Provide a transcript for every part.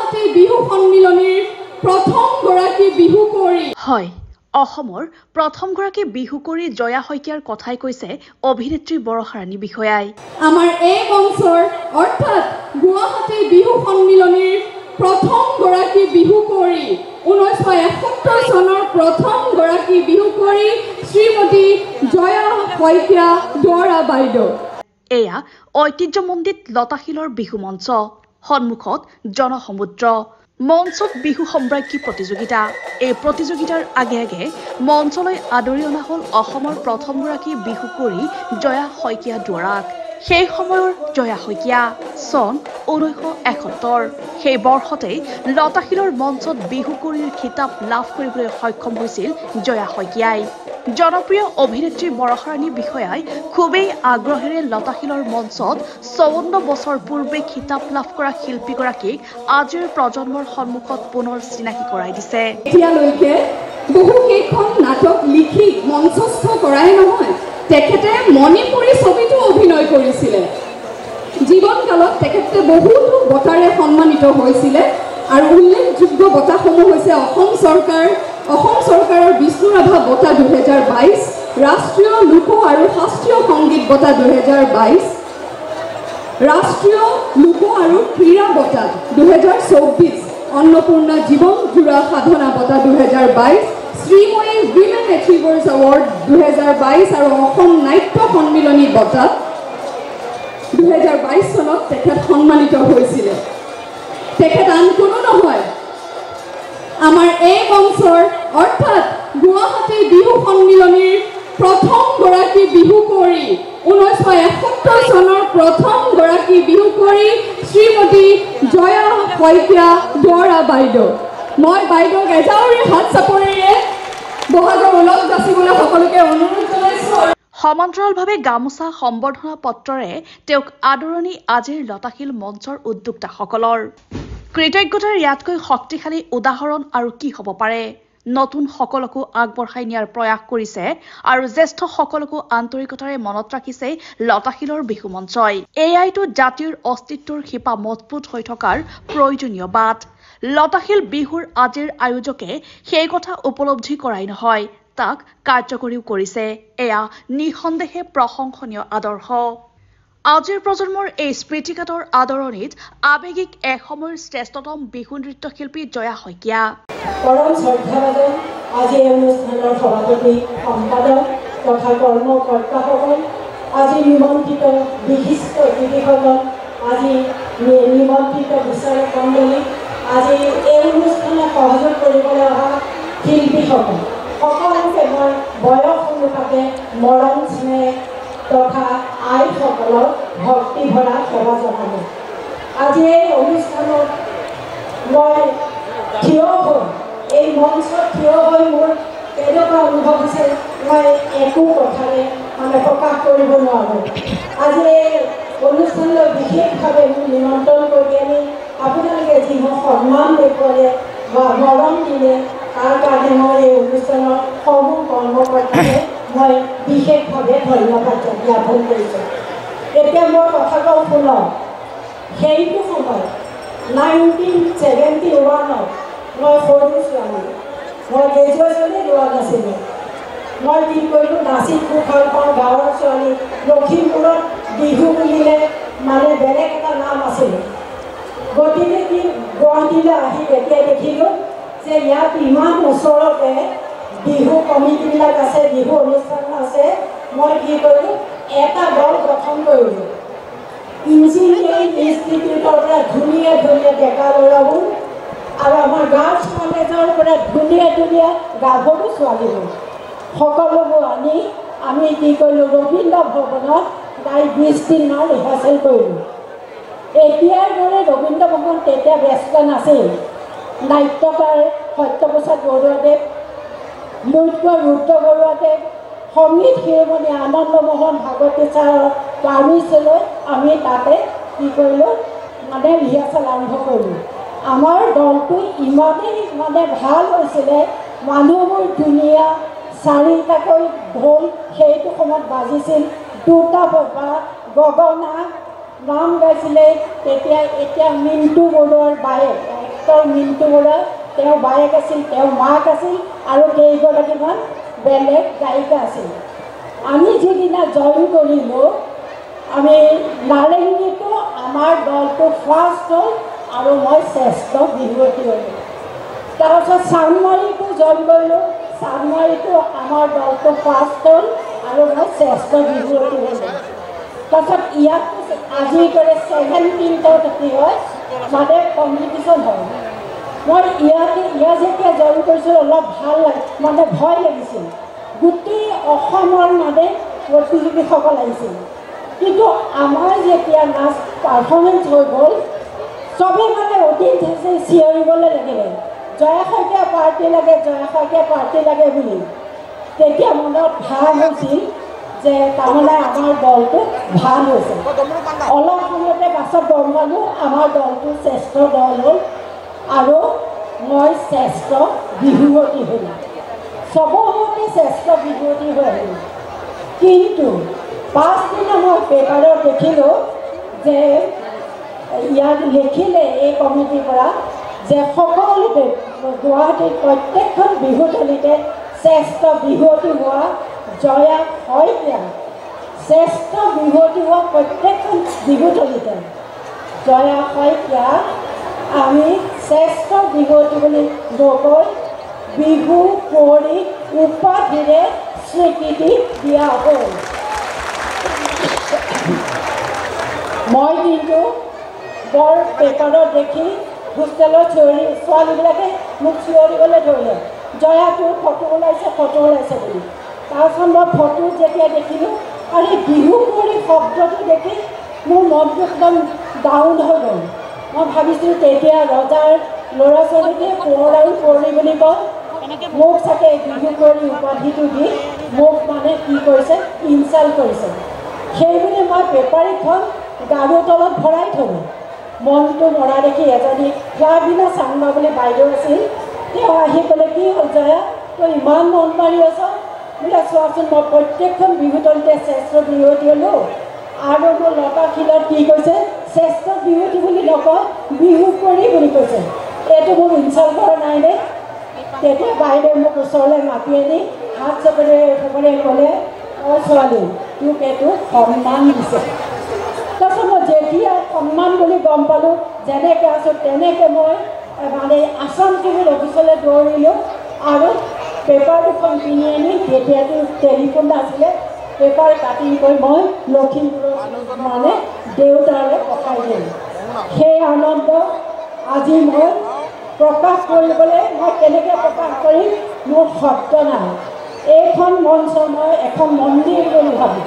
গুৱাহাটী বিহু সন্মিলনীৰ প্ৰথমগৰাকী বিহুকৰি হয় অসমৰ প্ৰথমগৰাকী বিহুকৰি জয়া শইকীয়াৰ কথাই কৈছে অভিনেত্ৰী বৰষাৰাণী বিষয়াই আমাৰ এই মঞ্চৰ অৰ্থাৎ গুৱাহাটী বিহু সন্মিলনীৰ প্ৰথমগৰাকী বিহুকৰি 1971 চনৰ প্ৰথমগৰাকী বিহুকৰি শ্ৰীমতী জয়া শইকীয়া দুৱৰা বাইদেউ এয়া ঐতিহ্যমণ্ডিত লতাশিলৰ বিহু মঞ্চ সন্মুখত জনসমুদ্ৰ মঞ্চত বিহু সম্ৰাজ্ঞী প্ৰতিযোগিতা এই প্ৰতিযোগিতাৰ আগে আগে মঞ্চলৈ আদৰি অনা হ'ল অসমৰ প্ৰথমগৰাকী বিহুকৰি জয়া শইকীয়া দুৱৰাক সেই সময়ৰ জয়া শইকীয়া চন 1971 সেই বৰ্ষতেই লতাশিলৰ মঞ্চত বিহুকৰিৰ খিতাপ লাভ কৰিবলৈ সক্ষম হৈছিল জয়া শইকীয়াই জনপ্ৰিয় অভিনেত্ৰী বৰষাৰাণী বিষয়াই খুবেই আগ্ৰহেৰে লতাশিলৰ মঞ্চত 54 বছৰ পূৰ্বে খিতাপ লাভ কৰা শিল্পীগৰাকীক আজিৰ প্ৰজন্মৰ সন্মুখত পুনৰ চিনাকি কৰাই দিছে এতিয়ালৈকে বহুকেইখন নাটক লিখি মঞ্চস্থ কৰাই নহয় তেখেতে মণিপুৰী ছবিতো অভিনয় কৰিছিলে জীৱনকালত তেখেতে বহুতো বঁটাৰে সন্মানিত হৈছিলে আৰু উল্লেখযোগ্য বঁটাসমূহ হৈছে অসম চৰকাৰৰ বিষ্ণুৰাভা বঁটা 2022 ৰাষ্ট্ৰীয় লোক আৰু শাস্ত্ৰীয় সংগীত বঁটা 2022 ৰাষ্ট্ৰীয় লোক আৰু ক্ৰীড়া বঁটা 2024 অন্নপূৰ্ণা জীৱন জোৰা সাধনা বঁটা 2022 শ্ৰীময়ী উইমেন এচিভাৰ্ছ এৱাৰ্ড 2022 আৰু অসম নাট্য সন্মিলনী বঁটা 2022 চনত তেখেত সন্মানিত হৈছিলে তেখেত আন কোনো নহয় আমাৰ এই মঞ্চৰ অৰ্থাৎ গুৱাহাটী বিহু সন্মিলনীৰ প্ৰথমগৰাকী বিহুকৰি 1971 চনৰ প্ৰথমগৰাকী বিহুকৰি শ্ৰীমতী জয়া শইকীয়া দুৱৰা বাইদেউ মই বাইদেউক এজাউৰি হাত চাপৰিৰে বহাগৰ ওলগ যাচিবলৈ সকলোকে অনুৰোধ জনাইছোঁ সমান্তৰালভাৱে গামোচা সম্বৰ্ধনা পত্ৰৰে তেওঁক আদৰণি আজিৰ লতাশিল মঞ্চৰ উদ্যোক্তাসকলৰ কৃতজ্ঞতাৰ ইয়াতকৈ শক্তিশালী উদাহৰণ আৰু কি হ'ব পাৰে নতুন সকলকো আগবঢ়াই নিয়াৰ প্ৰয়াস কৰিছে আৰু জ্যেষ্ঠ সকলকো আন্তৰিকতাৰে মনত ৰাখিছে লতাশিলৰ বিহু মঞ্চই এয়াইতো জাতিৰ অস্তিত্বৰ শিপা মজবুত হৈ থকাৰ প্ৰয়োজনীয় বাট লতাশিল বিহুৰ আজিৰ আয়োজকে সেই কথা উপলব্ধি কৰাই নহয় তাক কাৰ্যকৰীও কৰিছে এয়া নিঃসন্দেহে প্ৰশংসনীয় আদৰ্শ আজিৰ প্ৰজন্মৰ এই স্মৃতিকাতৰ আদৰণিত আৱেগিক এসময়ৰ শ্ৰেষ্ঠতম বিহু নৃত্যশিল্পী জয়া শইকীয়া পৰম শ্ৰদ্ধাভাজন আজি এই অনুষ্ঠানৰ সভাপতি সম্পাদক তথা কৰ্মকৰ্তাসকল আজি নিমন্ত্ৰিত বিশিষ্ট অতিথিসকল আজি নিমন্ত্ৰিত বিচাৰক মণ্ডলী আজি এই অনুষ্ঠানত সহযোগ কৰিবলৈ অহা শিল্পীসকল সকলোকে মই বয়স অনুপাতে মৰম স্নেহ তথা আইসকলক ভক্তি ভৰা সেৱা জনালোঁ আজি এই অনুষ্ঠানত মই থিয় হৈ এই মঞ্চত থিয় হৈ মোৰ কেনেকুৱা অনুভৱ হৈছে মই একো কথাৰে প্ৰকাশ কৰিব নোৱাৰোঁ আজি এই অনুষ্ঠানলৈ বিশেষভাৱে মোক নিমন্ত্ৰণ কৰি আনি আপোনালোকে যি মোক সন্মান দেখুৱালে বা মৰম দিলে তাৰ কাৰণে মই এই অনুষ্ঠানৰ সমূহ কৰ্মকৰ্তাকে মই বিশেষভাৱে ধন্যবাদ জ্ঞাপন কৰিছোঁ এতিয়া মই কথা কওঁ শুনক সেইটো সময়ত 1971 মই সৰু ছোৱালী মই গ্ৰেজুৱেশ্যনেই লোৱা নাছিলোঁ মই কি কৰিলোঁ নাচি খুব ভাল পাওঁ গাঁৱৰ ছোৱালী লখিমপুৰত বিহু বুলিলে মানে বেলেগ এটা নাম আছিলে গতিকে কি গুৱাহাটীলৈ আহি এতিয়া দেখিলোঁ যে ইয়াত ইমান ওচৰতে বিহু কমিটিবিলাক আছে বিহু অনুষ্ঠান আছে মই কি কৰিলোঁ এটা দল গঠন কৰিলোঁ ইঞ্জিনিয়াৰিং ইনষ্টিটিউটৰ পৰা ধুনীয়া ধুনীয়া ডেকা ল'ৰাবোৰ আৰু আমাৰ গাৰ্লছ কলেজৰ পৰা ধুনীয়া ধুনীয়া গাভৰু ছোৱালীবোৰ সকলোবোৰ আনি আমি কি কৰিলোঁ ৰবীন্দ্ৰ ভৱনত প্ৰায় 20 দিনৰ ৰিহাৰ্চেল কৰিলোঁ এতিয়াৰ দৰে ৰবীন্দ্ৰ ভৱন তেতিয়া ব্যস্ত নাছিল নাট্যকাৰ সত্যপ্ৰসাদ বৰুৱাদেৱ নৃত্য ৰুদ্ৰ বৰুৱাদেৱ সংগীত শিৰোমণি আনন্দমোহন ভাগৱতী ছাৰৰ পাৰ্মিশ্যনলৈ আমি তাতে কি কৰিলোঁ মানে ৰিহাৰ্চেল আৰম্ভ কৰিলোঁ আমাৰ দলটো ইমানেই মানে ভাল হৈছিলে মানুহবোৰ ধুনীয়া চাৰিটাকৈ ঢোল সেইটো সময়ত বাজিছিল দুটা বজা গগনা নাম গাইছিলে তেতিয়া এতিয়া মিণ্টু বৰুৱাৰ বায়ে ডক্টৰ মিণ্টু বৰা, তেওঁৰ বায়েক আছিল, তেওঁৰ মাক আছিল আৰু কেইগৰাকীমান বেলেগ গায়িকা আছিল। আমি যিদিনা জইন কৰিলোঁ, আমি নাৰেংগীতো আমাৰ দলটো ফাৰ্ষ্ট হ'ল আৰু মই শ্ৰেষ্ঠ বিহুৱতী হ'লোঁ। তাৰপিছত চানমাৰীটো জইন কৰিলোঁ, চানমাৰীটো আমাৰ দলটো ফাৰ্ষ্ট হ'ল আৰু মই শ্ৰেষ্ঠ বিহুৱতী হ'লোঁ। তাৰপিছত ইয়াত আজিৰ দৰে 17টা কি হয় মানে কম্পিটিশ্যন হয়। মই ইয়াত যেতিয়া জইন কৰিছিলোঁ অলপ ভাল লাগে, মানে ভয় লাগিছিল। গোটেই অসমৰ মানে প্ৰতিযোগীসকল আহিছিল, কিন্তু আমাৰ যেতিয়া নাচ পাৰফৰ্মেঞ্চ হৈ গ'ল, চবেই মানে অতি চিঞৰিবলৈ লাগিলে, জয়া শইকীয়া পাৰ্টি লাগে, জয়া শইকীয়া পাৰ্টি লাগে বুলি। তেতিয়া মনত ভাৱ হৈছিল যে তাৰমানে আমাৰ দলটো ভাল হৈছে। অলপ সময়তে পাছত গম পালোঁ আমাৰ দলটো শ্ৰেষ্ঠ দল হ'ল আৰু মই শ্ৰেষ্ঠ বিহুৱতী হ'লোঁ, চবতে শ্ৰেষ্ঠ বিহুৱতী হৈ আহিলোঁ। কিন্তু পাছদিনা মই পেপাৰত দেখিলোঁ যে ইয়াত লিখিলে এই কমিটিৰ পৰা যে সকলোতে গুৱাহাটীৰ প্ৰত্যেকখন বিহুথলীতে শ্ৰেষ্ঠ বিহুৱতী হোৱা জয়া শইকীয়া, শ্ৰেষ্ঠ বিহুৱতী হোৱা প্ৰত্যেকখন বিহুথলীতে জয়া শইকীয়া আমি শ্ৰেষ্ঠ বিহুৱতী বুলি নকৈ বিহু কুঁৱৰী উপাধিৰে স্বীকৃতি দিয়া হ'ল। মই কিন্তু বৰ পেপাৰত দেখি হোষ্টেলৰ ছোৱালীবিলাকে মোক চিঞৰিবলৈ ধৰিলে, জয়াটোৰ ফটো ওলাইছে বুলি। তাৰপিছত মই ফটো যেতিয়া দেখিলোঁ আৰু এই বিহু কুঁৱৰী শব্দটো দেখি মোৰ মনটো একদম ডাউন হৈ গ'ল। মই ভাবিছিলোঁ তেতিয়া ৰজাৰ ল'ৰা ছোৱালীকে কোঁৱৰ আৰু কুঁৱৰী বুলি কয়, মোক চাগে বিহু কুঁৱৰী উপাধিটো দি মোক মানে কি কৰিছে, ইনচাল্ট কৰিছে। সেইবুলি মই পেপাৰীখন গাৰু তলত ভৰাই থলোঁ। মনটো মৰা দেখি এজনী ফ্লাবিনা চাংমা বুলি বাইদেউ আছিল, তেওঁ আহি ক'লে, কি হ'ল জয়া, তই ইমান মন মাৰি আছ? বোলে চোৱাচোন, মই প্ৰত্যেকখন বিহুতলীতে শ্ৰেষ্ঠ বিহুৱতী হ'লোঁ আৰু মোৰ লতাশিলত কি কৈছে, শ্ৰেষ্ঠ বিহুৱতী বুলি নকয়, বিহু কুঁৱৰী বুলি কৈছে। এইটো মোক ইনচাল্ট কৰা নাইনে? তেতিয়া বাইদেউ মোক ওচৰলৈ মাতি আনি হাত চকুৰে ক'লে, অ ছোৱালী, তোক এইটো সন্মান দিছে। তাৰপিছত মই যেতিয়া সন্মান বুলি গম পালোঁ, যেনেকৈ আছোঁ তেনেকৈ মই মানে আছাম চিভিল অফিচলৈ দৌৰিলোঁ আৰু পেপাৰ দুখন কিনি আনি, তেতিয়াতো টেলিফোন নাছিলে, পেপাৰ কাটিং কৰি মই লখিমপুৰত মানে দেউতালৈ পঠাই দিলোঁ। সেই আনন্দ আজি মই প্ৰকাশ কৰিবলৈ মই কেনেকৈ প্ৰকাশ কৰিম, মোৰ শব্দ নাই। এইখন মঞ্চ মই এখন মন্দিৰ বুলি ভাবোঁ,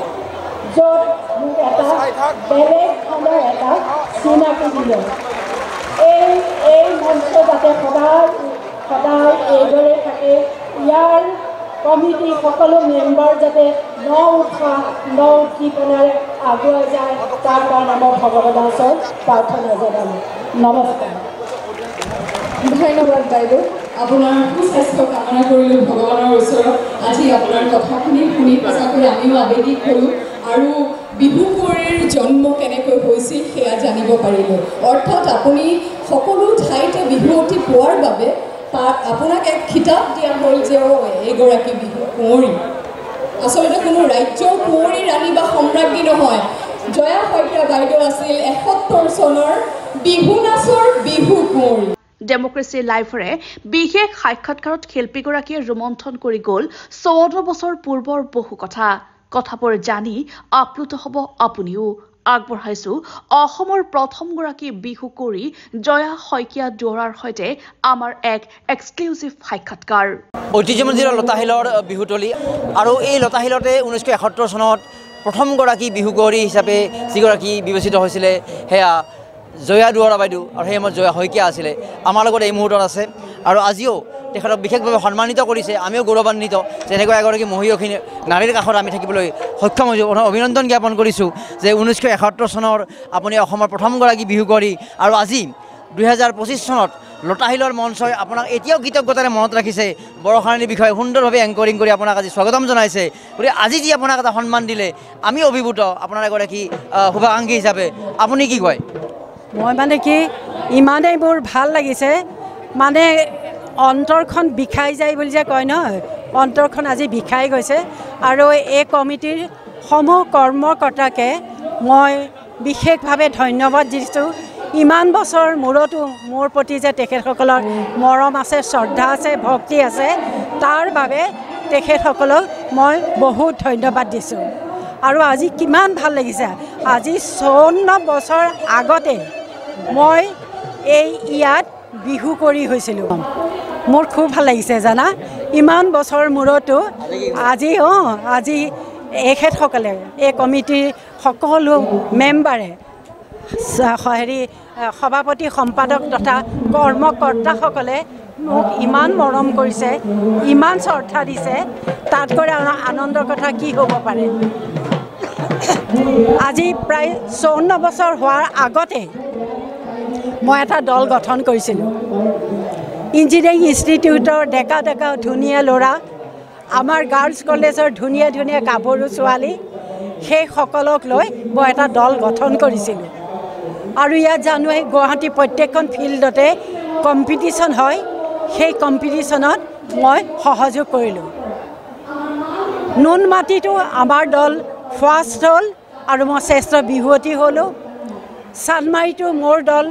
য'ত মোক এটা বেলেগ ধৰণৰ এটা চিনাকি দিলে। এই মঞ্চ যাতে সদায় এইদৰে থাকে, ইয়াৰ কমিটি সকলো মেম্বাৰ যাতে উদ্দীপনাৰে আগুৱাই যায়, তাৰ কাৰণে মই ভগৱানৰ ওচৰত প্ৰাৰ্থনা জনালোঁ। নমস্কাৰ। ধন্যবাদ বাইদেউ, আপোনাৰ সুস্বাস্থ্য কামনা কৰিলোঁ ভগৱানৰ ওচৰত। আজি আপোনাৰ কথাখিনি শুনি সঁচাকৈ আমিও আৱেগিক হ'লোঁ আৰু বিহু কুঁৱৰীৰ জন্ম কেনেকৈ হৈছিল সেয়া জানিব পাৰিলোঁ। অৰ্থাৎ আপুনি সকলো ঠাইতে বিহুৱতী পোৱাৰ বাবে আপোনাক এক খিতাপ দিয়া হ'ল যে এইগৰাকী বিহু কুঁৱৰী। আচলতে কোনো ৰাজ্যৰ কুঁৱৰী ৰাণী বা সম্ৰাজ্ঞী নহয়, জয়া শইকীয়া বাইদেউ আছিল 71 চনৰ বিহু নাচৰ বিহু কুঁৱৰী। ডেমক্ৰেচি লাইভৰে বিশেষ সাক্ষাৎকাৰত শিল্পীগৰাকীয়ে ৰোমন্থন কৰি গ'ল 14 বছৰ পূৰ্বৰ বহু কথাবোৰ জানি আপ্লুত হ'ব আপুনিও। আগবঢ়াইছো অসমৰ প্ৰথমগৰাকী বিহু কুঁৱৰী জয়া শইকীয়া দুৱৰাৰ সৈতে আমাৰ এক এক্সক্লুচিভ সাক্ষাৎকাৰ। ঐতিহ্যমণ্ডিত লতাশিলৰ বিহুতলী আৰু এই লতাশিলতে 1971 চনত প্ৰথমগৰাকী বিহু কুঁৱৰী হিচাপে যিগৰাকী বিবেচিত হৈছিলে সেয়া জয়া দুৱৰা বাইদেউ, আৰু সেই সময়ত জয়া শইকীয়া আছিলে। আমাৰ লগত এই মুহূৰ্তত আছে আৰু আজিও তেখেতক বিশেষভাৱে সন্মানিত কৰিছে। আমিও গৌৰৱান্বিত যে এনেকুৱা এগৰাকী মহিয়সী নাৰীৰ কাষত আমি থাকিবলৈ সক্ষম হৈছোঁ। অভিনন্দন জ্ঞাপন কৰিছোঁ যে 1971 চনৰ আপুনি অসমৰ প্ৰথমগৰাকী বিহু কুঁৱৰী আৰু আজি 2025 চনত লতাশিলৰ মঞ্চই আপোনাক এতিয়াও কৃতজ্ঞতাৰে মনত ৰাখিছে। বৰষাৰণীৰ বিষয়ে সুন্দৰভাৱে এংকৰিং কৰি আপোনাক আজি স্বাগতম জনাইছে। গতিকে আজি যি আপোনাক এটা সন্মান দিলে আমি অভিভূত আপোনাৰ এগৰাকী শুভাকাংক্ষী হিচাপে। আপুনি কি কয়? মই মানে কি ইমানেই মোৰ ভাল লাগিছে মানে অন্তৰখন বিষাই যায় বুলি যে কয় নহয়, অন্তৰখন আজি বিষাই গৈছে। আৰু এই কমিটিৰ সমূহ কৰ্মকৰ্তাকে মই বিশেষভাৱে ধন্যবাদ দিছোঁ। ইমান বছৰ মূৰতো মোৰ প্ৰতি যে তেখেতসকলৰ মৰম আছে, শ্ৰদ্ধা আছে, ভক্তি আছে, তাৰ বাবে তেখেতসকলক মই বহুত ধন্যবাদ দিছোঁ। আৰু আজি কিমান ভাল লাগিছে, আজি 54 বছৰ আগতে মই ইয়াত বিহু কৰি হৈছিলোঁ। মোৰ খুব ভাল লাগিছে জানা, ইমান বছৰ মূৰতো আজি এখেতসকলে এই কমিটিৰ সকলো মেম্বাৰে সভাপতি সম্পাদক তথা কৰ্মকৰ্তাসকলে মোক ইমান মৰম কৰিছে, ইমান শ্ৰদ্ধা দিছে, তাতকৈ আনন্দৰ কথা কি হ'ব পাৰে। আজি প্ৰায় 54 বছৰ হোৱাৰ আগতে মই এটা দল গঠন কৰিছিলোঁ। ইঞ্জিনিয়াৰিং ইনষ্টিটিউটৰ ডেকা ধুনীয়া ল'ৰা, আমাৰ গাৰ্লছ কলেজৰ ধুনীয়া গাভৰু ছোৱালী, সেইসকলক লৈ মই এটা দল গঠন কৰিছিলোঁ। আৰু ইয়াত জানোৱে গুৱাহাটী প্ৰত্যেকখন ফিল্ডতে কম্পিটিশ্যন হয়, সেই কম্পিটিশ্যনত মই সহযোগ কৰিলোঁ। নুনমাটিতো আমাৰ দল ফাৰ্ষ্ট হ'ল আৰু মই শ্ৰেষ্ঠ বিহুৱতী হ'লোঁ। চানমাৰীটো মোৰ দল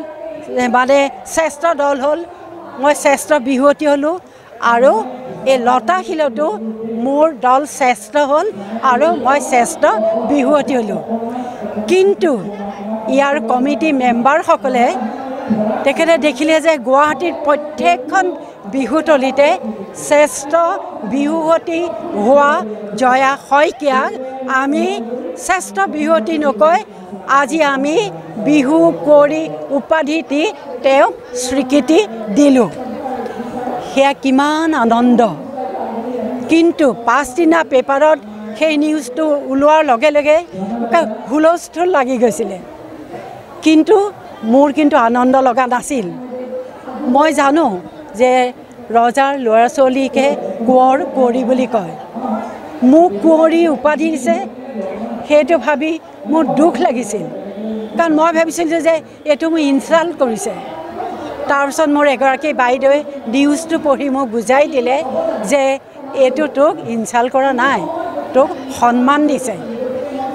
মানে শ্ৰেষ্ঠ দল হ'ল, মই শ্ৰেষ্ঠ বিহুৱতী হ'লোঁ। আৰু এই লতাশিলতো মোৰ দল শ্ৰেষ্ঠ হ'ল আৰু মই শ্ৰেষ্ঠ বিহুৱতী হ'লোঁ। কিন্তু ইয়াৰ কমিটি মেম্বাৰসকলে তেখেতে দেখিলে যে গুৱাহাটীৰ প্ৰত্যেকখন বিহুতলিতে শ্ৰেষ্ঠ বিহুৱতী হোৱা জয়া শইকীয়াক আমি শ্ৰেষ্ঠ বিহুৱতী নকৈ আজি আমি বিহু কুঁৱৰী উপাধি দি তেওঁক স্বীকৃতি দিলোঁ। সেয়া কিমান আনন্দ। কিন্তু পাছদিনা পেপাৰত সেই নিউজটো ওলোৱাৰ লগে লগে হুলস্থুল লাগি গৈছিলে, কিন্তু মোৰ কিন্তু আনন্দ লগা নাছিল। মই জানো যে ৰজাৰ ল'ৰা ছোৱালীকে কোঁৱৰ কুঁৱৰী বুলি কয়, মোক কুঁৱৰী উপাধি দিছে, সেইটো ভাবি মোৰ দুখ লাগিছিল। কাৰণ মই ভাবিছিলোঁ যে এইটো মোক ইনচাল্ট কৰিছে। তাৰপিছত মোৰ এগৰাকী বাইদেৱে নিউজটো পঢ়ি মোক বুজাই দিলে যে এইটো তোক ইনচাল্ট কৰা নাই, তোক সন্মান দিছে।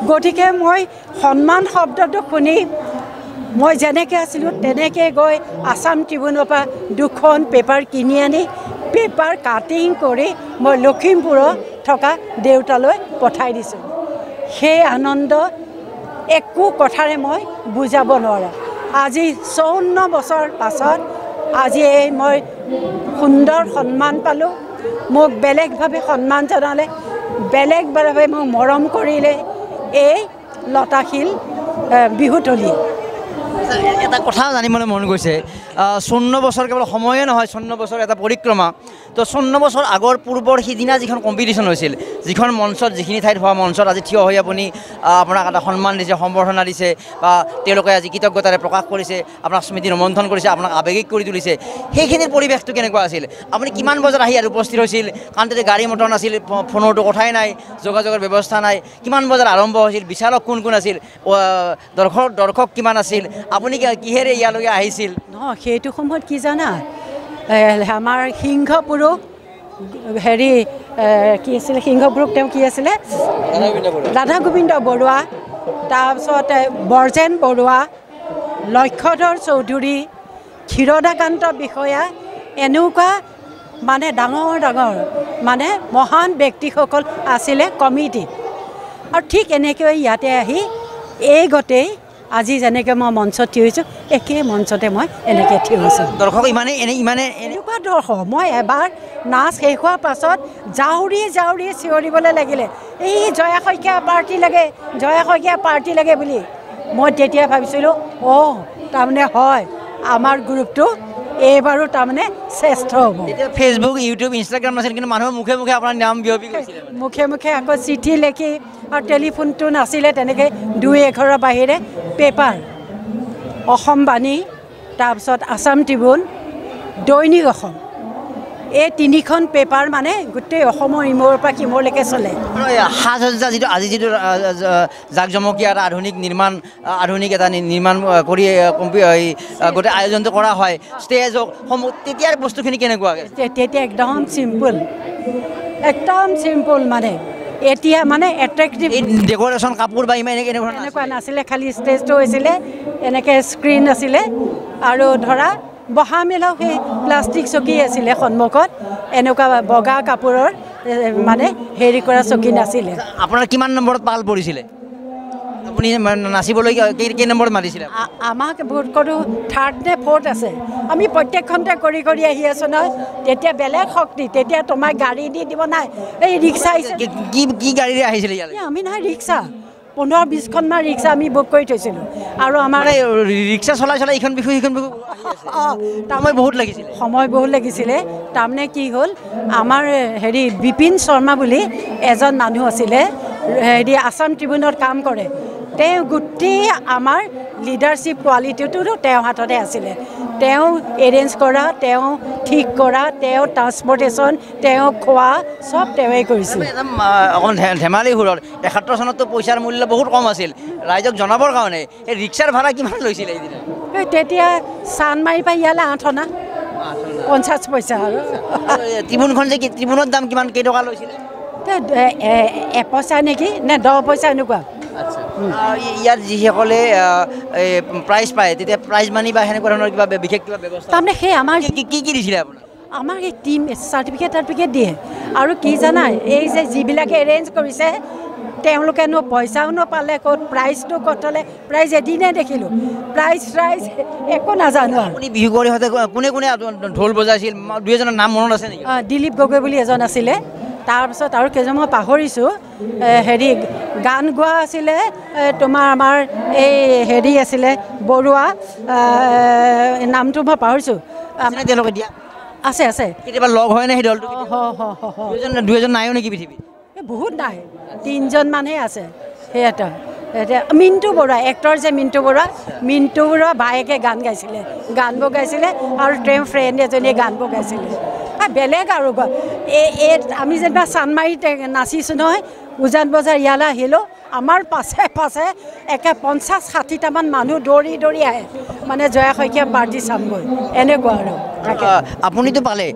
গতিকে মই সন্মান শব্দটো শুনি মই যেনেকৈ আছিলোঁ তেনেকৈ গৈ আছাম ট্ৰিবিউনৰ পৰা 2খন পেপাৰ কিনি আনি পেপাৰ কাটিং কৰি মই লখিমপুৰত থকা দেউতালৈ পঠাই দিছোঁ। সেই আনন্দ একো কথাৰে মই বুজাব নোৱাৰোঁ। আজি 54 বছৰ পাছত আজি মই সুন্দৰ সন্মান পালোঁ। মোক বেলেগভাৱে সন্মান জনালে, বেলেগভাৱে মোক মৰম কৰিলে এই লতাশিল বিহুতলী। এটা কথা জানিবলৈ মন গৈছে, 54 বছৰ কেৱল সময়ে নহয়, 54 বছৰ এটা পৰিক্ৰমা। তো 54 বছৰ আগৰ পূৰ্বৰ সিদিনা যিখন কম্পিটিশ্যন হৈছিল, যিখন মঞ্চত যিখিনি ঠাইত হোৱা মঞ্চত আজি থিয় হৈ আপুনি আপোনাক এটা সন্মান দিছে, সম্বৰ্ধনা দিছে, বা তেওঁলোকে আজি কৃতজ্ঞতাৰে প্ৰকাশ কৰিছে, আপোনাক স্মৃতি ৰোমন্থন কৰিছে, আপোনাক আৱেগিক কৰি তুলিছে, সেইখিনিৰ পৰিৱেশটো কেনেকুৱা আছিল? আপুনি কিমান বজাত আহি আৰু উপস্থিত হৈছিল? কাৰণ তেতিয়া গাড়ী মটৰ নাছিল, ফোনৰটো কথাই নাই, যোগাযোগৰ ব্যৱস্থা নাই। কিমান বজাত আৰম্ভ হৈছিল? বিচাৰক কোন কোন আছিল? দৰ্শক কিমান আছিল? আপুনি কিহেৰে ইয়ালৈকে আহিছিল? নহয়, সেইটো সময়ত কি জানা, আমাৰ সিংহ পুৰুষ কি আছিলে, সিংহ পুৰুষ তেওঁ কি আছিলে, ৰাধা গোবিন্দ বৰুৱা, তাৰপিছত বৰজেন বৰুৱা, লক্ষ্যধৰ চৌধুৰী, ক্ষীৰদাকান্ত বিষয়া, এনেকুৱা মানে ডাঙৰ মানে মহান ব্যক্তিসকল আছিলে কমিটিত। আৰু ঠিক এনেকৈ ইয়াতে আহি এই গোটেই আজি যেনেকৈ মই মঞ্চত থিয় হৈছোঁ, একেই মঞ্চতে মই এনেকৈ থিয় হৈছোঁ। দৰ্শক ইমানে এনেকুৱা দৰ্শক। মই এবাৰ নাচ শেষ হোৱাৰ পাছত জাউৰি চিঞৰিবলৈ লাগিলে, এই জয়া শইকীয়া পাৰ্টি লাগে, জয়া শইকীয়া পাৰ্টি লাগে বুলি। মই তেতিয়া ভাবিছিলোঁ, তাৰমানে হয়, আমাৰ গ্ৰুপটো এইবাৰো তাৰমানে শ্ৰেষ্ঠ হ'ব। এতিয়া ফেচবুক, ইউটিউব, ইনষ্টাগ্ৰাম নাছিল, কিন্তু মানুহৰ মুখে মুখে আপোনাৰ নাম বিয়পি গৈছিলে, মুখে আকৌ চিঠি লিখি, আৰু টেলিফোনটো নাছিলে তেনেকৈ 2-1ঘৰৰ বাহিৰে পেপাৰ, অসম বাণী, তাৰপিছত আছাম ট্ৰিবিউন, দৈনিক অসম, এই 3খন পেপাৰ মানে গোটেই অসমৰ ইমূৰৰ পৰা সিমূৰলৈকে চলে সাজ সজ্জা যিটো আজি যিটো জাক জমকীয়া এটা আধুনিক এটা নিৰ্মাণ কৰি গোটেই আয়োজনটো কৰা হয় ষ্টেজ হওক তেতিয়াৰ বস্তুখিনি কেনেকুৱা তেতিয়া একদম চিম্পল মানে এতিয়া মানে এট্ৰেক্টিভ ডেকৰেশ্যন কাপোৰ বা ইমান এনেকুৱা নাছিলে খালি ষ্টেজটো হৈছিলে এনেকৈ স্ক্ৰীণ আছিলে আৰু ধৰা বহা মেলাও সেই প্লাষ্টিক চকী আছিলে সন্মুখত এনেকুৱা বগা কাপোৰৰ মানে হেৰি কৰা চকী নাছিলে আপোনাৰ কিমান নম্বৰত পাল পৰিছিলে আপুনি নাচিবলৈ কেই নম্বৰত মাতিছিলে আমাক ভোট কৰোঁ 3rd নে 4th আছে আমি প্ৰত্যেকখনতে কৰি আহি আছোঁ নহয় তেতিয়া বেলেগ শক্তি তেতিয়া তোমাক গাড়ী দি দিব নাই এই ৰিক্সা আহিছে কি গাড়ীৰে আহিছিলে ইয়ালৈ আমি নাই ৰিক্সা 15-20খনমান ৰিক্সা আমি বুক কৰি থৈছিলোঁ আৰু আমাৰ ৰিক্সা চলাই এইখন বিহু সময় বহুত লাগিছিলে তাৰমানে কি হ'ল আমাৰ হেৰি বিপিন শৰ্মা বুলি এজন মানুহ আছিলে হেৰি আছাম ট্ৰিবিউনত কাম কৰে তেওঁ গোটেই আমাৰ লিডাৰশ্বিপ কোৱালিটিটো তেওঁৰ হাততে আছিলে তেওঁ এৰেঞ্জ কৰা তেওঁ ঠিক কৰা তেওঁ ট্ৰান্সপৰ্টেশ্যন তেওঁ খোৱা চব তেওঁৱেই কৰিছিল অকণ ধেমালি সুৰত 71 চনততো পইচাৰ মূল্য বহুত কম আছিল ৰাইজক জনাবৰ কাৰণে এই ৰিক্সাৰ ভাড়া কিমান লৈছিলে এইদিনা তেতিয়া চানমাৰীৰ পৰা ইয়ালৈ 8 অনা 50 পইচা আৰু ত্ৰিবুণখন যে ত্ৰিবুণৰ দাম কিমান কেইটকা লৈছিলে 1 পইচা নেকি নে 10 পইচা এনেকুৱা ইয়াত যিসকলে প্ৰাইজ পায় তেতিয়া প্ৰাইজ মানি বা সেনেকুৱা ধৰণৰ কিবা বিশেষ কিবা ব্যৱস্থা তাৰমানে সেই আমাৰ কি দিছিলে আপোনাক আমাক এই টিম চাৰ্টিফিকেট দিয়ে আৰু কি জানা এই যে যিবিলাকে এৰেঞ্জ কৰিছে তেওঁলোকেনো পইচাও নাপালে ক'ত প্ৰাইজটো ক'ত হ'লে প্ৰাইজ এদিনে দেখিলোঁ প্ৰাইজ একো নাজানো আপুনি বিহু কৰি হওঁতে কোনে ঢোল বজাইছিল 2-এজনৰ নাম মনত আছে নেকি দিলীপ গগৈ বুলি এজন আছিলে তাৰপিছত আৰু কেইজন মই পাহৰিছোঁ হেৰি গান গোৱা আছিলে তোমাৰ আমাৰ এই হেৰি আছিলে বৰুৱা নামটো মই পাহৰিছোঁ তেওঁলোকে দিয়া আছে কেতিয়াবা লগ হয় নে সেই দলটো 2-এজন নাইও নেকি পৃথিৱীত বহুত নাই 3জন মানহে আছে সেয়াটা এতিয়া মিণ্টু বৰুৱা এক্টৰ যে মিণ্টু বৰুৱা বায়েকে গান গাইছিলে আৰু তেওঁৰ ফ্ৰেণ্ড এজনীয়ে গান গাইছিলে বেলেগ আৰু আমি যেনিবা চানমাৰীত নাচিছোঁ নহয় উজান বজাৰ ইয়ালৈ আহিলোঁ আমাৰ পাছে একে 50-60টামান মানুহ দৌৰি আহে মানে জয়া শইকীয়া পাৰ্টি চামগৈ এনেকুৱা আৰু আপুনিতো পালে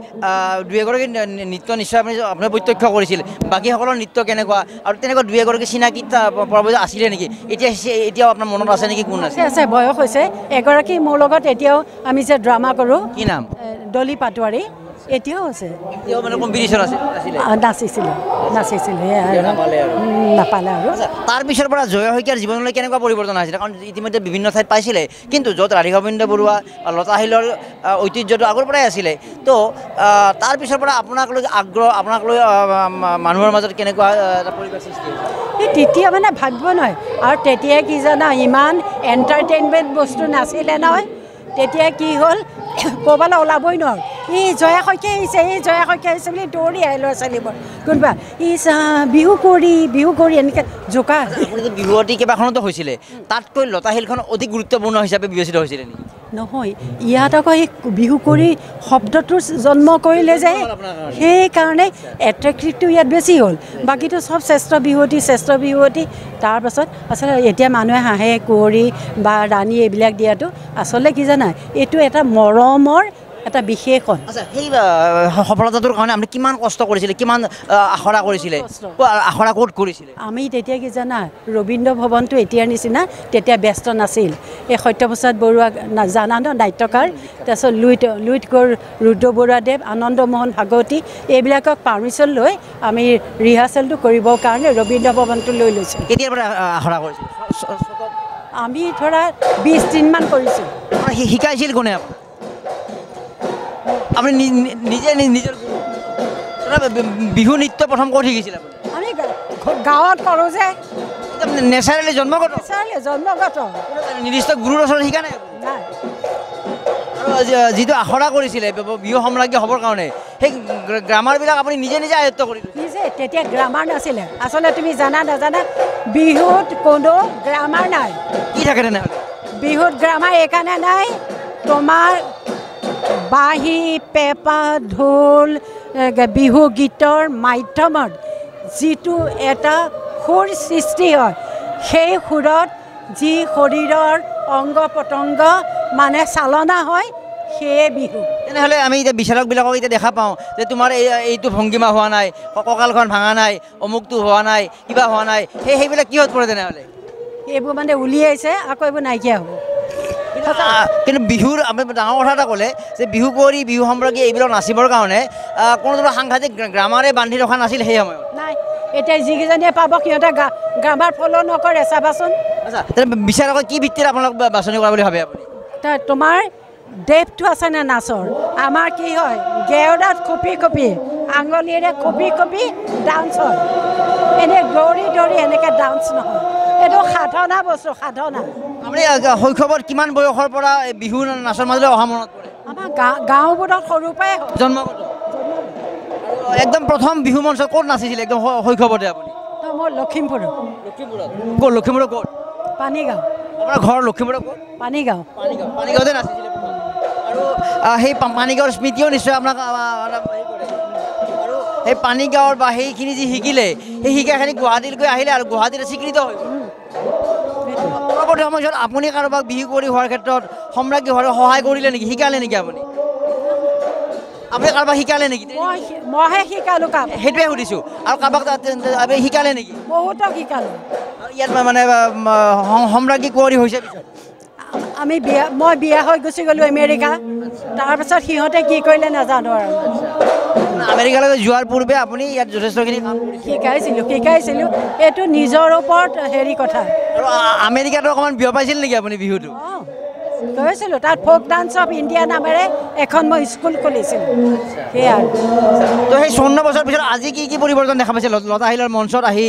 2-এগৰাকী নৃত্য নিশ্চয় আপুনি প্ৰত্যক্ষ কৰিছিল বাকীসকলৰ নৃত্য কেনেকুৱা আৰু তেনেকুৱা 2-এগৰাকী চিনাকি পৰাপক্ষে আছিলে নেকি এতিয়াও আপোনাৰ মনত আছে নেকি কোন আছে বয়স হৈছে এগৰাকী মোৰ লগত এতিয়াও আমি যে ড্ৰামা কৰোঁ কি নাম ডলি পাটোৱাৰী এতিয়াও আছে মানে কম্পিটিশ্যন নাচিছিলে নাপালে আৰু তাৰপিছৰ পৰা জয়া শইকীয়াৰ জীৱনলৈ কেনেকুৱা পৰিৱৰ্তন আহিছিলে কাৰণ ইতিমধ্যে বিভিন্ন ঠাইত পাইছিলে কিন্তু য'ত ৰাধিকা গোবিন্দ বৰুৱা লতা শিলৰ ঐতিহ্যটো আগৰ পৰাই আছিলে তো তাৰপিছৰ পৰা আপোনাক লৈ মানুহৰ মাজত কেনেকুৱা এটা পৰিৱেশ সৃষ্টি হৈছে তেতিয়া মানে ভাবিব নহয় আৰু তেতিয়া কি জানা ইমান এণ্টাৰটেইনমেণ্ট বস্তু নাছিলে নহয় তেতিয়া কি হ'ল ক'ৰবালৈ ওলাবই নোৱাৰোঁ এই জয়া শইকীয়া আহিছে বুলি দৌৰি আহে ল'ৰা ছোৱালীবোৰ কোনোবা বিহু কৰি এনেকৈ জোকা বিহুৱতী কেইবাখনতো হৈছিলে তাতকৈ লতা শিলখন অধিক গুৰুত্বপূৰ্ণ হিচাপে বিবেচিত হৈছিলে নেকি নহয় ইয়াত আকৌ এই বিহু কৰি শব্দটো জন্ম কৰিলে যে সেইকাৰণে এট্ৰেক্টিভটো ইয়াত বেছি হ'ল বাকীটো চব শ্ৰেষ্ঠ বিহুৱতী তাৰপাছত আচলতে এতিয়া মানুহে হাঁহে কুঁৱৰী বা ৰাণী এইবিলাক দিয়াটো আচলতে কি জানা এইটো এটা মৰমৰ এটা বিশেষণ সেই সফলতাটোৰ কাৰণে আপুনি কিমান কষ্ট কৰিছিলে কিমান আখৰা কৰিছিলে আখৰা ক'ত কৰিছিলে আমি তেতিয়া কি জানা ৰবীন্দ্ৰ ভৱনটো এতিয়াৰ নিচিনা তেতিয়া ব্যস্ত নাছিল এই সত্যপ্ৰসাদ বৰুৱা জানা ন নাট্যকাৰ তাৰপিছত লুইট ৰুদ্ৰ বৰুৱাদেৱ আনন্দমোহন ভাগৱতী এইবিলাকক পাৰ্মিশ্যন লৈ আমি ৰিহাৰ্চেলটো কৰিবৰ কাৰণে ৰবীন্দ্ৰ ভৱনটো লৈ লৈছোঁ কেতিয়াৰ পৰা আখৰা কৰিছিল আমি ধৰা 20 দিনমান কৰিছোঁ শিকাইছিল কোনে আপুনি নিজৰ বিহু নৃত্য প্ৰথম ক'ত শিকিছিল আমি গাঁৱত কৰোঁ যে নেচাৰেলি জন্মগত নিৰ্দিষ্ট গুৰুৰ ওচৰত শিকা নাই আৰু যিটো আখৰা কৰিছিলে বিহু সম্ৰাজ্ঞী হ'বৰ কাৰণে সেই গ্ৰামাৰবিলাক আপুনি নিজে আয়ত্ব কৰিলে তেতিয়া গ্ৰামাৰ নাছিলে আচলতে তুমি জানা নাজানা বিহুত কোনো গ্ৰামাৰ নাই কি থাকে তেনেহ'লে বিহুত গ্ৰামাৰ এইকাৰণে নাই তোমাৰ বাঁহী পেঁপা ঢোল বিহু গীতৰ মাধ্যমত যিটো এটা সুৰ সৃষ্টি হয় সেই সুৰত যি শৰীৰৰ অংগ পতংগ মানে চালনা হয় সেয়ে বিহু তেনেহ'লে আমি এতিয়া বিচাৰকবিলাকক এতিয়া দেখা পাওঁ যে তোমাৰ এইটো ভংগীমা হোৱা নাই কঁকালখন ভাঙা নাই অমুকটো হোৱা নাই কিবা হোৱা নাই সেইবিলাক কিহত পৰে তেনেহ'লে এইবোৰ মানে উলিয়াইছে আকৌ এইবোৰ নাইকিয়া হ'ব কিন্তু বিহুৰ আমি ডাঙৰ কথা এটা ক'লে যে বিহু কুঁৱৰী বিহু সম্পৰ্কীয় এইবিলাক নাচিবৰ কাৰণে কোনো ধৰণৰ সাংঘাতিক গ্ৰামাৰে বান্ধি ৰখা নাছিল সেই সময়ত নাই এতিয়া যিকেইজনীয়ে পাব সিহঁতে গ্ৰামাৰ ফ'ল' নকৰে চাবাচোন আচ্ছা বিচাৰকক কি ভিত্তিত আপোনালোক বাছনি কৰা বুলি ভাবে আপুনি তোমাৰ ডেপটো আছে নে নাচৰ আমাৰ কি হয় গেওদাত কপি কপি আঙুলিৰে কপি কপি ডান্স হয় এনেই দৌৰি দৌৰি এনেকৈ ডান্স নহয় এইটো সাধনা বস্তু সাধনা আপুনি শৈশৱত কিমান বয়সৰ পৰা বিহু নাচৰ মাজলৈ অহা মনত পৰে আমাৰ গাঁওবোৰত সৰুৰ পৰাই জন্মগত একদম প্ৰথম বিহু মঞ্চত ক'ত নাচিছিলে একদম শৈশৱতে আপুনি মোৰ লখিমপুৰত ক'ত লখিমপুৰত ক'ত পানীগাঁও আপোনাৰ ঘৰ লখিমপুৰত ক'ত পানীগাঁও পানীগাঁৱতে নাচিছিলে আৰু সেই পানীগাঁৱৰ স্মৃতিও নিশ্চয় আপোনাক হেৰি কৰে আৰু সেই পানীগাঁৱৰ বা সেইখিনি যি শিকিলে সেই শিকাখিনি গুৱাহাটীলৈ আহিলে আৰু গুৱাহাটীত স্বীকৃত হৈ পৰৱৰ্তী সময়ত আপুনি কাৰোবাক বিহু কুঁৱৰী হোৱাৰ ক্ষেত্ৰত সম্ৰাজ্ঞী হোৱাৰ সহায় কৰিলে নেকি শিকালে নেকি আপুনি কাৰোবাক শিকালে নেকি মইহে শিকালোঁ কাম সেইটোৱে সুধিছোঁ আৰু কাৰোবাক আপুনি শিকালে নেকি বহুতক শিকালোঁ ইয়াত মানে সম্ৰাজ্ঞী কুঁৱৰী হৈছে মই বিয়া হৈ গুচি গ'লোঁ আমেৰিকা তাৰপিছত সিহঁতে কি কৰিলে নাজানো আৰু আমেৰিকালৈ যোৱাৰ পূৰ্বে আপুনি ইয়াত যথেষ্টখিনি শিকাইছিলোঁ এইটো নিজৰ ওপৰত হেৰি কথা আৰু আমেৰিকাতো অকণমান বিয়পাইছিল নেকি আপুনি বিহুটো কৈছিলোঁ তাত ফ'ক ডান্স অফ ইণ্ডিয়া নামেৰে এখন মই স্কুল খুলিছিলোঁ সেয়া তো সেই 54 বছৰ পিছত আজি কি পৰিৱৰ্তন দেখা পাইছে লতাশিলৰ মঞ্চত আহি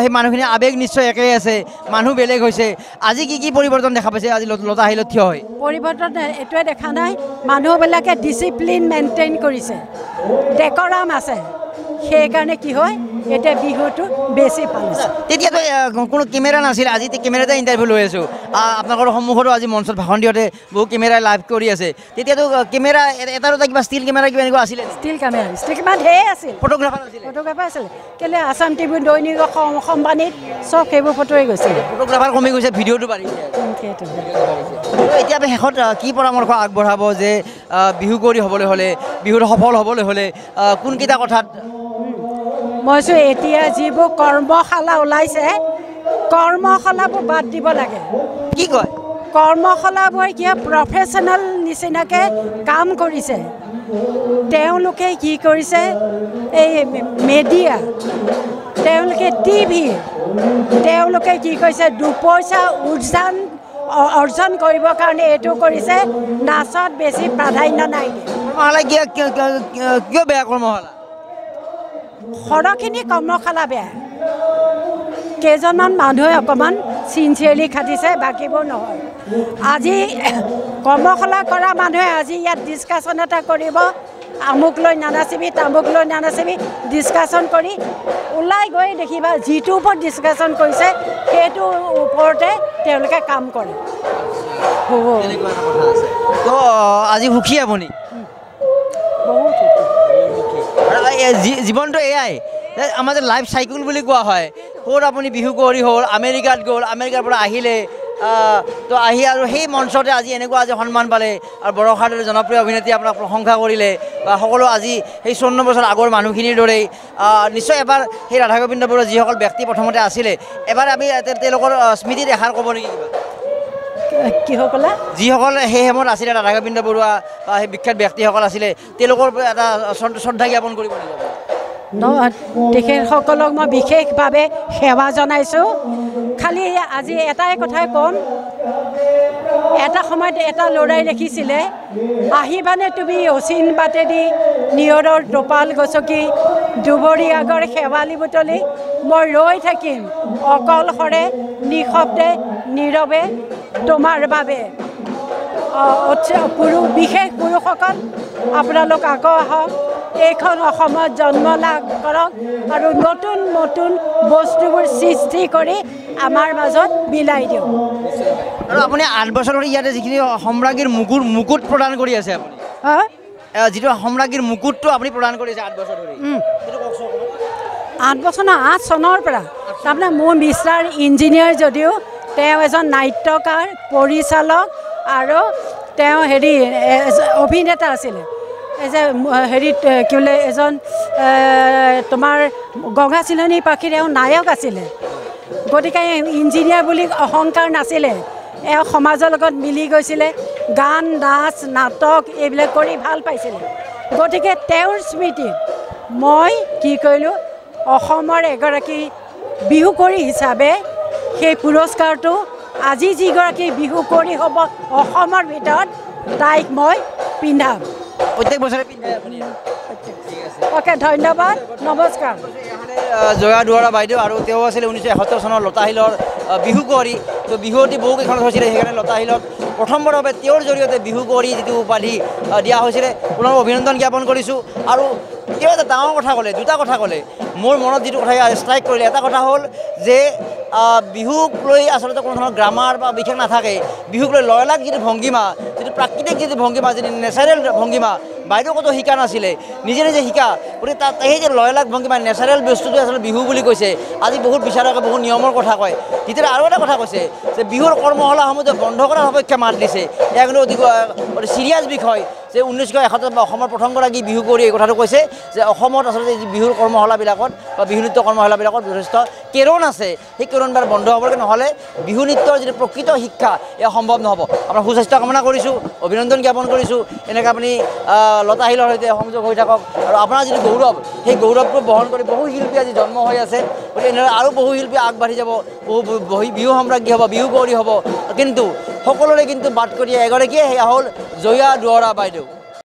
সেই মানুহখিনি আৱেগ নিশ্চয় একেই আছে মানুহ বেলেগ হৈছে আজি কি পৰিৱৰ্তন দেখা পাইছে আজি লতাশিলত থিয় হৈ পৰিৱৰ্তন এইটোৱে দেখা নাই মানুহবিলাকে ডিচিপ্লিন মেইনটেইন কৰিছে ডেকৰাম আছে সেইকাৰণে কি হয় এতিয়া বিহুটো বেছি ভাল হৈছে তেতিয়াতো কোনো কেমেৰা নাছিল আজি কেমেৰাতে ইণ্টাৰভিউ লৈ আছোঁ আপোনালোকৰ সন্মুখতো আজি মঞ্চত ভাষণ দিওঁতে বহু কেমেৰাই লাইভ কৰি আছে তেতিয়াতো কেমেৰা এটা কিবা ষ্টিল কেমেৰা কিবা এনেকুৱা আছিলে ষ্টিল কেমেৰা ঢেৰ আছিল ফটোগ্ৰাফাৰ আছিল কেলৈ আছাম টিভি দৈনিক সম্বানীত চব সেইবোৰ ফটোৱে গৈছিল ফটোগ্ৰাফাৰ কমি গৈছে ভিডিঅ'টো বাঢ়িছে এতিয়া শেষত কি পৰামৰ্শ আগবঢ়াব যে বিহু কুঁৱৰী হ'বলৈ হ'লে বিহুত সফল হ'বলৈ হ'লে কোনকেইটা কথাত মইছো এতিয়া যিবোৰ কৰ্মশালা ওলাইছে কৰ্মশালাবোৰ বাদ দিব লাগে কি কয় কৰ্মশালাবোৰ কিয় প্ৰফেশ্যনেল নিচিনাকৈ কাম কৰিছে তেওঁলোকে কি কৰিছে এই মিডিয়া তেওঁলোকে টিভি তেওঁলোকে কি কৰিছে দুপইচা অৰ্জন কৰিবৰ কাৰণে এইটো কৰিছে নাচত বেছি প্ৰাধান্য নাই কিয় বেয়া কৰ্মশালা সৰহখিনি কৰ্মশালা বেয়া কেইজনমান মানুহে অকণমান চিনচিয়াৰলি খাটিছে বাকীবোৰ নহয় আজি কৰ্মশালা কৰা মানুহে আজি ইয়াত ডিছকাশ্যন এটা কৰিব আমুক লৈ নানাচিবি তামুক লৈ নানাচিবি ডিছকাশ্যন কৰি ওলাই গৈ দেখিবা যিটোৰ ওপৰত ডিছকাশ্যন কৰিছে সেইটোৰ ওপৰতে তেওঁলোকে কাম কৰে তো আজি সুখী আপুনি বহুত জীৱনটো এয়াই আমাৰ যে লাইফ চাইকেল বুলি কোৱা হয় ক'ত আপুনি বিহু কুঁৱৰী হ'ল আমেৰিকাত গ'ল আমেৰিকাৰ পৰা আহিলে তো আহি আৰু সেই মঞ্চতে আজি এনেকুৱা আজি সন্মান পালে আৰু বৰষাৰ দৰে জনপ্ৰিয় অভিনেত্ৰী আপোনাক প্ৰশংসা কৰিলে বা সকলো আজি সেই 54 বছৰ আগৰ মানুহখিনিৰ দৰেই নিশ্চয় এবাৰ সেই ৰাধা গোবিন্দ বৰুৱা যিসকল ব্যক্তি প্ৰথমতে আছিলে এবাৰ আমি তেওঁলোকৰ স্মৃতিত এষাৰ ক'ব নেকি কিসকলে যিসকল সেই সময়ত আছিলে ৰাধা গোবিন্দ বৰুৱা বা সেই বিখ্যাত ব্যক্তিসকল আছিলে তেওঁলোকৰ এটা শ্ৰদ্ধা জ্ঞাপন কৰিব লাগিব তেখেতসকলক মই বিশেষভাৱে সেৱা জনাইছোঁ খালি আজি এটাই কথাই ক'ম এটা সময়ত এটা ল'ৰাই লিখিছিলে আহিবানে তুমি অচিন বাটেদি নিয়ৰৰ টোপাল গছকি দুবৰি আগৰ শেৱালি বুটলি মই ৰৈ থাকিম অকলশৰে নিশব্দে নীৰৱে তোমাৰ বাবে বিশেষ পুৰুষসকল আপোনালোক আকৌ আহক এইখন অসমত জন্ম লাভ কৰক আৰু নতুন নতুন বস্তুবোৰ সৃষ্টি কৰি আমাৰ মাজত বিলাই দিয়ক আৰু আপুনি 8 বছৰ ধৰি ইয়াতে যিখিনি সম্ৰাজ্ঞীৰ মুকুট প্ৰদান কৰি আছে আপুনি যিটো সম্ৰাজ্ঞীৰ মুকুটটো আপুনি প্ৰদান কৰিছে 8 বছৰ ধৰি সেইটো কওকচোন 8 বছৰ না 8 চনৰ পৰা তাৰমানে মোৰ মিষ্টাৰ ইঞ্জিনিয়াৰ যদিও তেওঁ এজন নাট্যকাৰ পৰিচালক আৰু তেওঁ হেৰি অভিনেতা আছিলে এই যে হেৰিত কি বোলে এজন তোমাৰ গংগা চিলনী পাখীৰ এওঁ নায়ক আছিলে গতিকে ইঞ্জিনিয়াৰ বুলি অহংকাৰ নাছিলে এওঁ সমাজৰ লগত মিলি গৈছিলে গান নাচ নাটক এইবিলাক কৰি ভাল পাইছিলে গতিকে তেওঁৰ স্মৃতিত মই কি কৰিলোঁ অসমৰ এগৰাকী বিহুকৰি হিচাপে সেই পুৰস্কাৰটো আজি যিগৰাকী বিহুকৰি হ'ব অসমৰ ভিতৰত তাইক মই পিন্ধাম প্ৰত্যেক বছৰে পিন্ধাই আপুনি অ'কে ধন্যবাদ নমস্কাৰ জয়া দুৱৰা বাইদেউ আৰু তেওঁ আছিলে 1971 চনৰ লতাশিলৰ বিহু কুঁৱৰী তো বিহুৱতী বহুকেইখনত হৈছিলে সেইকাৰণে লতাশিলত প্ৰথমবাৰৰ বাবে তেওঁৰ জৰিয়তে বিহু কুঁৱৰী যিটো উপাধি দিয়া হৈছিলে পুনৰ অভিনন্দন জ্ঞাপন কৰিছোঁ আৰু তেওঁ এটা ডাঙৰ কথা ক'লে দুটা কথা ক'লে মোৰ মনত যিটো কথা ষ্ট্ৰাইক কৰিলে এটা কথা হ'ল যে বিহুক লৈ আচলতে কোনো ধৰণৰ গ্ৰামাৰ বা বিশেষ নাথাকে বিহুক লৈ লয়লাস যিটো ভংগীমা যিটো প্ৰাকৃতিক যিটো ভংগীমা যিটো নেচাৰেল ভংগীমা বাইদেউ কতো শিকা নাছিলে নিজে নিজে শিকা গতিকে তাত সেই যে লয়লাস ভংগীমা নেচাৰেল বস্তুটো আচলতে বিহু বুলি কৈছে আজি বহুত বিচাৰকে বহুত নিয়মৰ কথা কয় তেতিয়া আৰু এটা কথা কৈছে যে বিহুৰ কৰ্মশালাসমূহ যে বন্ধ কৰাৰ সপক্ষে মাত দিছে এয়া কিন্তু অতি চিৰিয়াছ বিষয় যে 1971 অসমৰ প্ৰথমগৰাকী বিহু কুঁৱৰী এই কথাটো কৈছে যে অসমত আচলতে বিহুৰ কৰ্মশালাবিলাকত বা বিহু নৃত্য কৰ্মশালাবিলাকত যথেষ্ট কেৰণ আছে সেই কেৰণবাৰ বন্ধ হ'বগৈ নহ'লে বিহু নৃত্যৰ যিটো প্ৰকৃত শিক্ষা এয়া সম্ভৱ নহ'ব আপোনাৰ সুস্বাস্থ্য কামনা কৰিছোঁ অভিনন্দন জ্ঞাপন কৰিছোঁ এনেকৈ আপুনি লতাশিলৰ সৈতে সংযোগ হৈ থাকক আৰু আপোনাৰ যিটো গৌৰৱ সেই গৌৰৱটো বহন কৰি বহু শিল্পী আজি জন্ম হৈ আছে গতিকে এনেদৰে আৰু বহু শিল্পী আগবাঢ়ি যাব বহু বিহু সম্ৰাজ্ঞী হ'ব বিহু কুঁৱৰী হ'ব কিন্তু সকলোৰে কিন্তু বাট কৰি এগৰাকীয়ে সেয়া হ'ল জয়া দুৱৰা বাইদেউ